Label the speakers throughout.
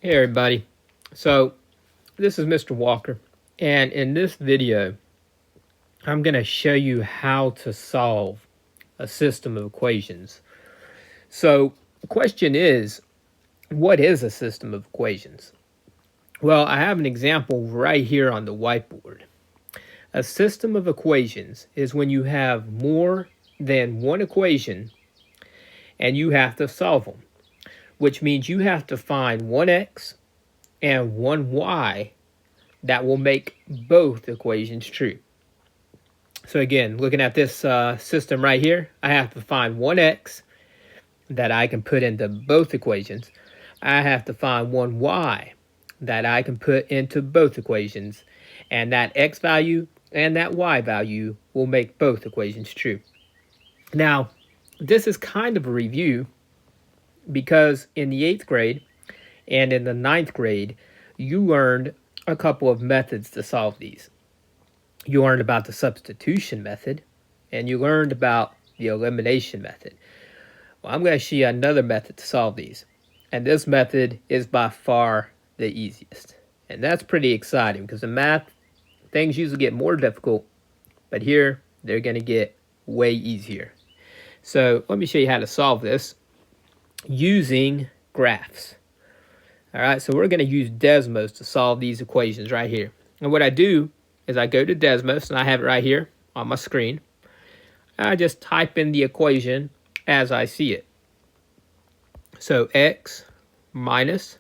Speaker 1: Hey everybody. So this is Mr. Walker, and in this video I'm going to show you how to solve a system of equations. So the question is, what is a system of equations? Well, I have an example right here on the whiteboard. A system of equations is when you have more than one equation and you have to solve them, which means you have to find one x and one y that will make both equations true. So again, looking at this system right here, I have to find one x that I can put into both equations. I have to find one y that I can put into both equations. And that x value and that y value will make both equations true. Now, this is kind of a review because in the 8th grade and in the 9th grade, you learned a couple of methods to solve these. You learned about the substitution method, and you learned about the elimination method. Well, I'm going to show you another method to solve these. And this method is by far the easiest. And that's pretty exciting because in math, things usually get more difficult, but here they're going to get way easier. So let me show you how to solve this using graphs. All right, so we're going to use Desmos to solve these equations right here. And what I do is I go to Desmos, and I have it right here on my screen. I just type in the equation as I see it. So x minus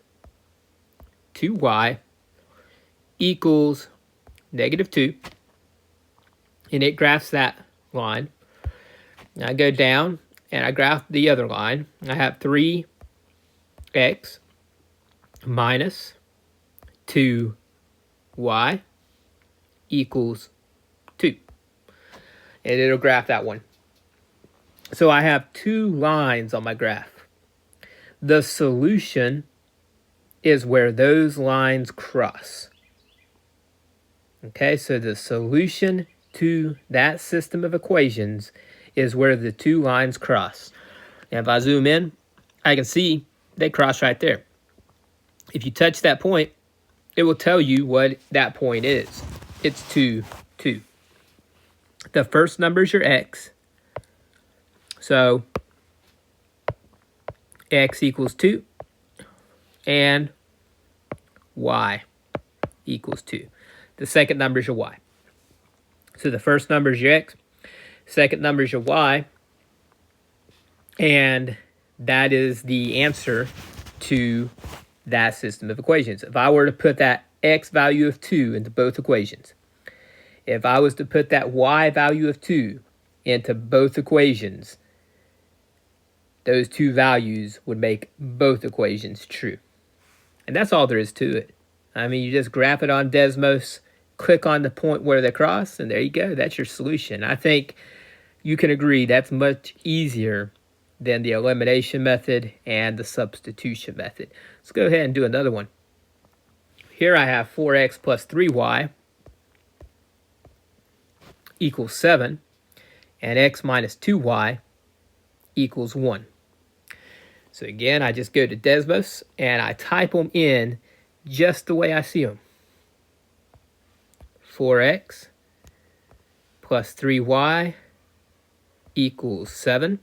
Speaker 1: 2y equals -2. And it graphs that line. And I go down, and I graph the other line. I have 3x minus 2y equals 2. And it'll graph that one. So I have two lines on my graph. The solution is where those lines cross. Okay, so the solution to that system of equations is where the two lines cross. And if I zoom in, I can see they cross right there. If you touch that point, it will tell you what that point is. It's 2, 2. The first number is your x. So x equals 2 and y equals 2. The second number is your y. So the first number is your x, second number is your y, and that is the answer to that system of equations. If I were to put that x value of 2 into both equations, if I was to put that y value of 2 into both equations, those two values would make both equations true. And that's all there is to it. I mean, you just graph it on Desmos, click on the point where they cross, and there you go. That's your solution. I think you can agree that's much easier than the elimination method and the substitution method. Let's go ahead and do another one. Here I have 4x plus 3y equals 7, and x minus 2y equals 1. So again, I just go to Desmos, and I type them in just the way I see them. 4x plus 3y equals 7.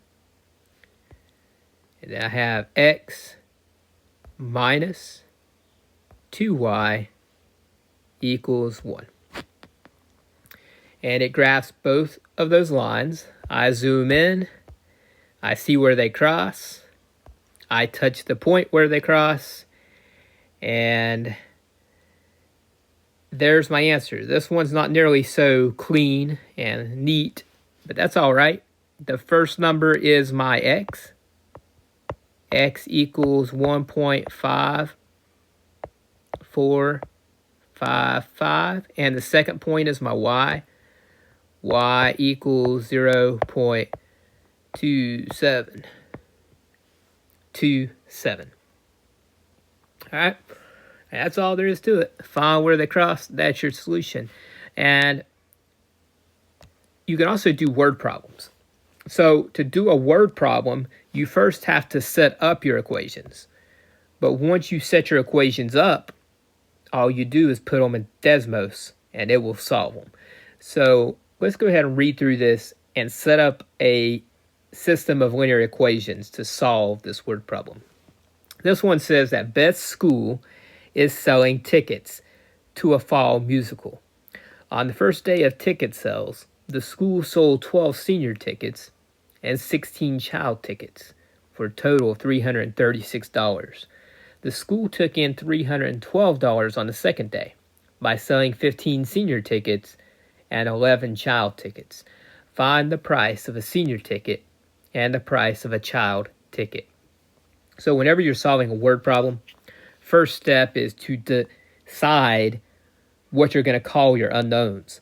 Speaker 1: And then I have x minus 2y equals 1. And it graphs both of those lines. I zoom in. I see where they cross. I touch the point where they cross. And there's my answer. This one's not nearly so clean and neat, but that's all right. The first number is my x. X equals 1.5455. And the second point is my y. Y equals 0.2727. All right. That's all there is to it. Find where they cross. That's your solution. And you can also do word problems. So to do a word problem, you first have to set up your equations. But once you set your equations up, all you do is put them in Desmos, and it will solve them. So let's go ahead and read through this and set up a system of linear equations to solve this word problem. This one says that Beth's school is selling tickets to a fall musical. On the first day of ticket sales, the school sold 12 senior tickets and 16 child tickets for a total of $336. The school took in $312 on the second day by selling 15 senior tickets and 11 child tickets. Find the price of a senior ticket and the price of a child ticket. So whenever you're solving a word problem, first step is to decide what you're going to call your unknowns.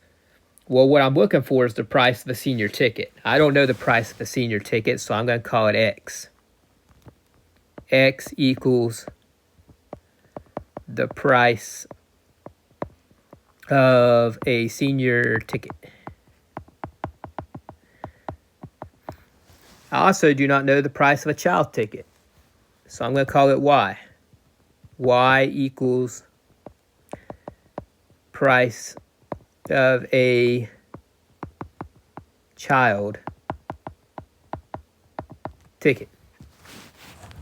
Speaker 1: Well, what I'm looking for is the price of a senior ticket. I don't know the price of a senior ticket, so I'm going to call it X. X equals the price of a senior ticket. I also do not know the price of a child ticket, so I'm going to call it Y. Y equals price of a child ticket.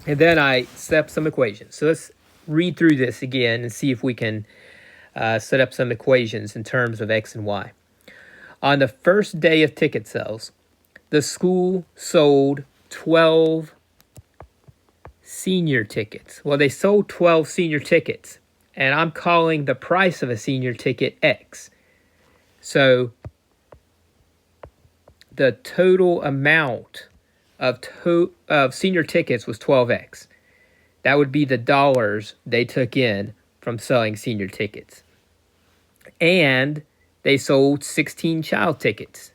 Speaker 1: And then I set up some equations. So let's read through this again and see if we can set up some equations in terms of X and Y. On the first day of ticket sales, the school sold 12 senior tickets. Well, they sold 12 senior tickets, and I'm calling the price of a senior ticket X. So the total amount of senior tickets was 12X. That would be the dollars they took in from selling senior tickets. And they sold 16 child tickets.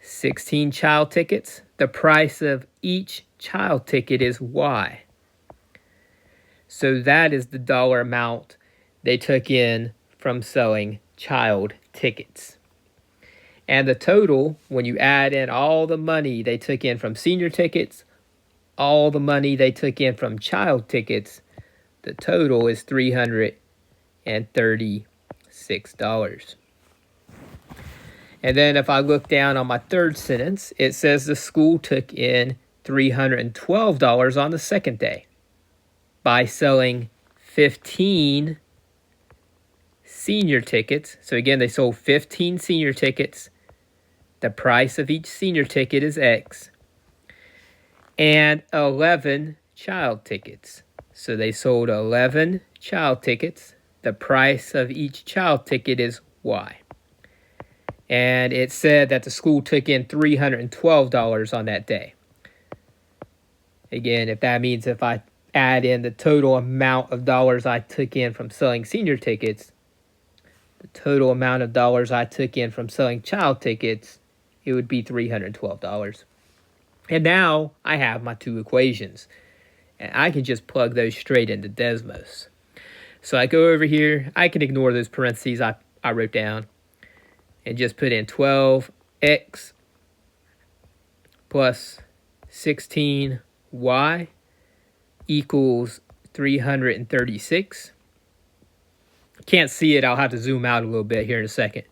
Speaker 1: 16 child tickets. The price of each child ticket is Y. So that is the dollar amount they took in from selling child tickets. And the total, when you add in all the money they took in from senior tickets, all the money they took in from child tickets, the total is $336. And then if I look down on my third sentence, it says the school took in $312 on the second day by selling 15 senior tickets. So again, they sold 15 senior tickets. The price of each senior ticket is X. And 11 child tickets. So they sold 11 child tickets. The price of each child ticket is Y. And it said that the school took in $312 on that day. Again, if that means if I add in the total amount of dollars I took in from selling senior tickets, the total amount of dollars I took in from selling child tickets, it would be $312. And now I have my two equations. And I can just plug those straight into Desmos. So I go over here. I can ignore those parentheses I wrote down. And just put in 12x plus 16y equals 336. Can't see it. I'll have to zoom out a little bit here in a second.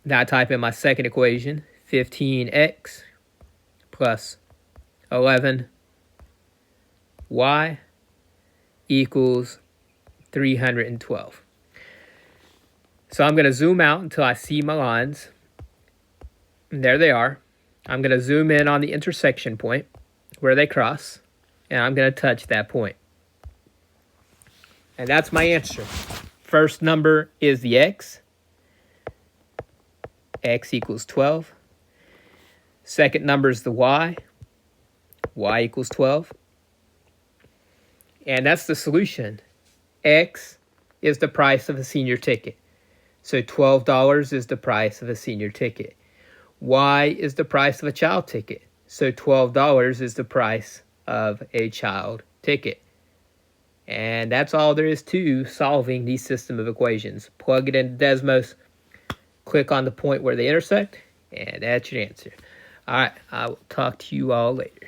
Speaker 1: Now I type in my second equation, 15x plus 11y equals 312. So I'm going to zoom out until I see my lines. And there they are. I'm going to zoom in on the intersection point where they cross. And I'm going to touch that point. And that's my answer. First number is the X. X equals 12. Second number is the Y. Y equals 12. And that's the solution. X is the price of a senior ticket. So $12 is the price of a senior ticket. Y is the price of a child ticket. So $12 is the price of a child ticket. And that's all there is to solving the system of equations. Plug it into Desmos, click on the point where they intersect, and that's your answer. All right, I will talk to you all later.